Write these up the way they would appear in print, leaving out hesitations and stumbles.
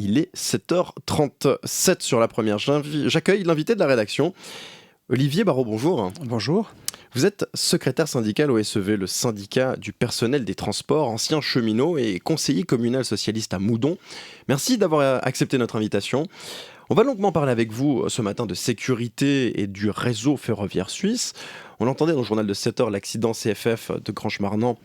il est 7h37 sur la première. J'accueille l'invité de la rédaction, Olivier Barraud, bonjour. Bonjour. Vous êtes secrétaire syndical au SEV, le syndicat du personnel des transports, ancien cheminot et conseiller communal socialiste à Moudon. Merci d'avoir accepté notre invitation. On va longuement parler avec vous ce matin de sécurité et du réseau ferroviaire suisse. On l'entendait dans le journal de 7h, l'accident CFF de Grange-Marnan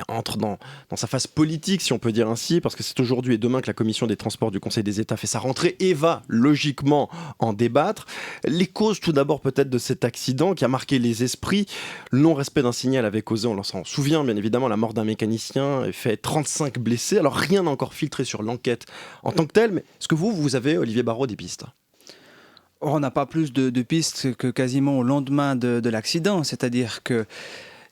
entre dans sa phase politique, si on peut dire ainsi, parce que c'est aujourd'hui et demain que la commission des transports du Conseil des États fait sa rentrée et va logiquement en débattre. Les causes tout d'abord peut-être de cet accident qui a marqué les esprits. Le non-respect d'un signal avait causé, on s'en souvient bien évidemment, la mort d'un mécanicien et fait 35 blessés. Alors rien n'a encore filtré sur l'enquête en tant que telle, mais est-ce que vous avez, Olivier Barraud, des pistes ? On n'a pas plus de pistes que quasiment au lendemain de l'accident, c'est-à-dire que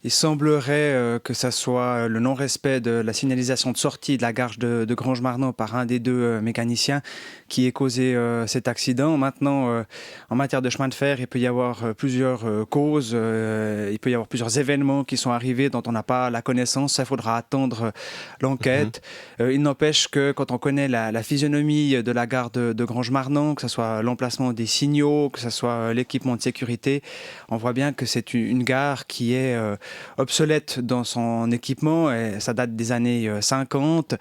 il semblerait que ça soit le non-respect de la signalisation de sortie de la gare de Grange-Marnan par un des deux mécaniciens qui ait causé cet accident. Maintenant, en matière de chemin de fer, il peut y avoir plusieurs causes, il peut y avoir plusieurs événements qui sont arrivés dont on n'a pas la connaissance. Il faudra attendre l'enquête. Il n'empêche que quand on connaît la physionomie de la gare de Grange-Marnan, que ce soit l'emplacement des signaux, que ce soit l'équipement de sécurité, on voit bien que c'est une gare qui est obsolète dans son équipement, et ça date des années 50.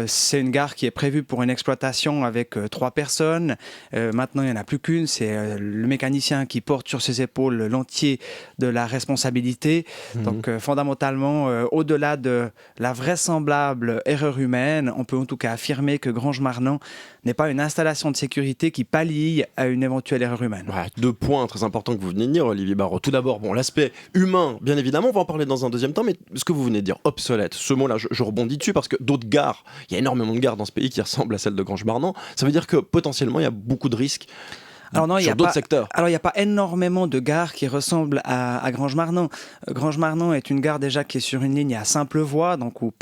C'est une gare qui est prévue pour une exploitation avec 3 personnes. Maintenant, il n'y en a plus qu'une. C'est le mécanicien qui porte sur ses épaules l'entier de la responsabilité. Donc, fondamentalement, au-delà de la vraisemblable erreur humaine, on peut en tout cas affirmer que Grange-Marnan n'est pas une installation de sécurité qui pallie à une éventuelle erreur humaine. Ouais, 2 points très importants que vous venez de dire, Olivier Barraud. Tout d'abord, l'aspect humain, bien évidemment, on va en parler dans un deuxième temps, mais ce que vous venez de dire, obsolète, ce mot-là, je rebondis dessus parce que d'autres gares, il y a énormément de gares dans ce pays qui ressemblent à celle de Grange-Marnan, ça veut dire que potentiellement, il y a beaucoup de risques. Alors non, sur d'autres secteurs. Alors il n'y a pas énormément de gares qui ressemblent à Grange-Marnan. Grange-Marnan est une gare déjà qui est sur une ligne à simple voie, donc où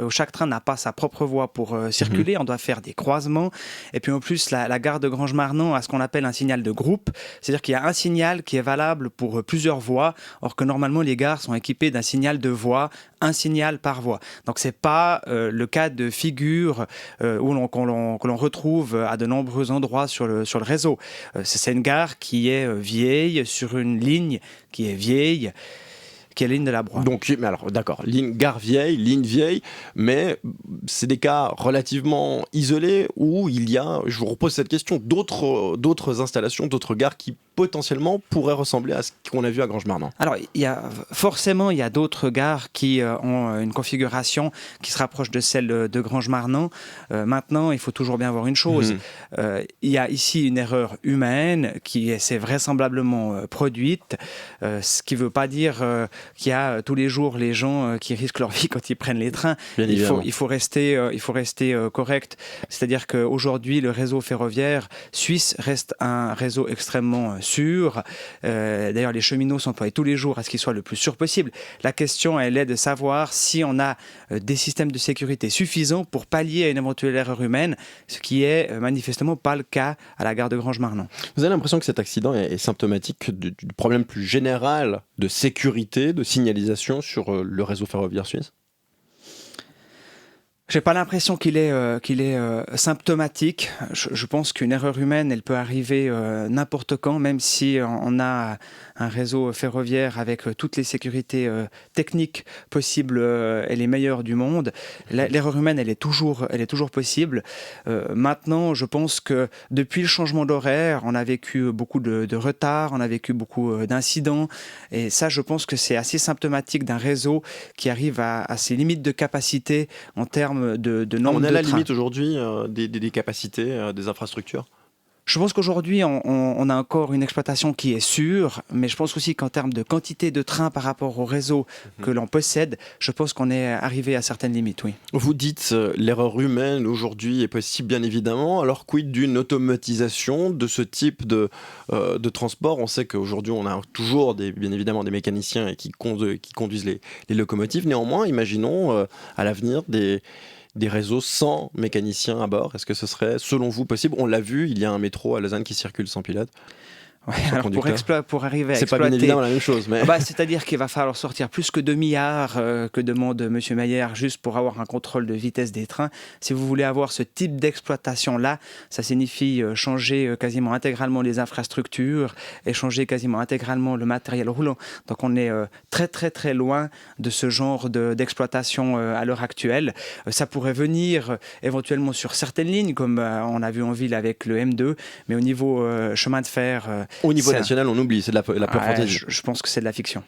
chaque train n'a pas sa propre voie pour circuler. On doit faire des croisements. Et puis en plus, la gare de Grange-Marnan a ce qu'on appelle un signal de groupe, c'est-à-dire qu'il y a un signal qui est valable pour plusieurs voies, or que normalement les gares sont équipées d'un signal de voie, un signal par voie. Donc c'est pas le cas de figure que l'on retrouve à de nombreux endroits sur le réseau. C'est une gare qui est vieille, sur une ligne qui est vieille, qui est la ligne de la Broye. Donc, mais alors, d'accord, gare vieille, ligne vieille, mais c'est des cas relativement isolés où il y a, je vous repose cette question, d'autres installations, d'autres gares qui potentiellement pourraient ressembler à ce qu'on a vu à Grange-Marnan. Alors, il y a d'autres gares qui ont une configuration qui se rapproche de celle de Grange-Marnan. Maintenant, il faut toujours bien voir une chose. Il y a ici une erreur humaine qui s'est vraisemblablement produite, ce qui ne veut pas dire qu'il y a tous les jours les gens qui risquent leur vie quand ils prennent les trains. Il faut rester correct. C'est-à-dire qu'aujourd'hui, le réseau ferroviaire suisse reste un réseau extrêmement sûr. D'ailleurs, les cheminots s'emploient tous les jours à ce qu'ils soient le plus sûr possible. La question, elle est de savoir si on a des systèmes de sécurité suffisants pour pallier à une éventuelle erreur humaine, ce qui est manifestement pas le cas à la gare de Grange-Marnan. Vous avez l'impression que cet accident est symptomatique du problème plus général de sécurité, de signalisation sur le réseau ferroviaire suisse ? J'ai pas l'impression qu'il est symptomatique. Je pense qu'une erreur humaine, elle peut arriver n'importe quand, même si on a un réseau ferroviaire avec toutes les sécurités techniques possibles et les meilleures du monde. L'erreur humaine, elle est toujours possible. Maintenant, je pense que depuis le changement d'horaire, on a vécu beaucoup de retard, on a vécu beaucoup d'incidents, et ça, je pense que c'est assez symptomatique d'un réseau qui arrive à ses limites de capacité en termes de nombre de trains. On est à la limite aujourd'hui des capacités, des infrastructures ? Je pense qu'aujourd'hui, on a encore une exploitation qui est sûre, mais je pense aussi qu'en termes de quantité de trains par rapport au réseau que l'on possède, je pense qu'on est arrivé à certaines limites, oui. Vous dites l'erreur humaine aujourd'hui est possible, bien évidemment. Alors, quid d'une automatisation de ce type de transport ? On sait qu'aujourd'hui, on a toujours bien évidemment des mécaniciens qui conduisent les locomotives. Néanmoins, imaginons à l'avenir des réseaux sans mécaniciens à bord. Est-ce que ce serait, selon vous, possible ? On l'a vu, il y a un métro à Lausanne qui circule sans pilote. Ouais, sur alors conducteur. pour arriver à C'est pas bien exploiter... évidemment la même chose, mais C'est-à-dire qu'il va falloir sortir plus que 2 milliards que demande M. Mayer juste pour avoir un contrôle de vitesse des trains. Si vous voulez avoir ce type d'exploitation-là, ça signifie changer quasiment intégralement les infrastructures et changer quasiment intégralement le matériel roulant. Donc on est très très très loin de ce genre d'exploitation à l'heure actuelle. Ça pourrait venir éventuellement sur certaines lignes, comme on a vu en ville avec le M2, mais au niveau chemin de fer... au niveau c'est- national, on oublie, c'est de la pure Ouais, fantaisie. je pense que c'est de la fiction.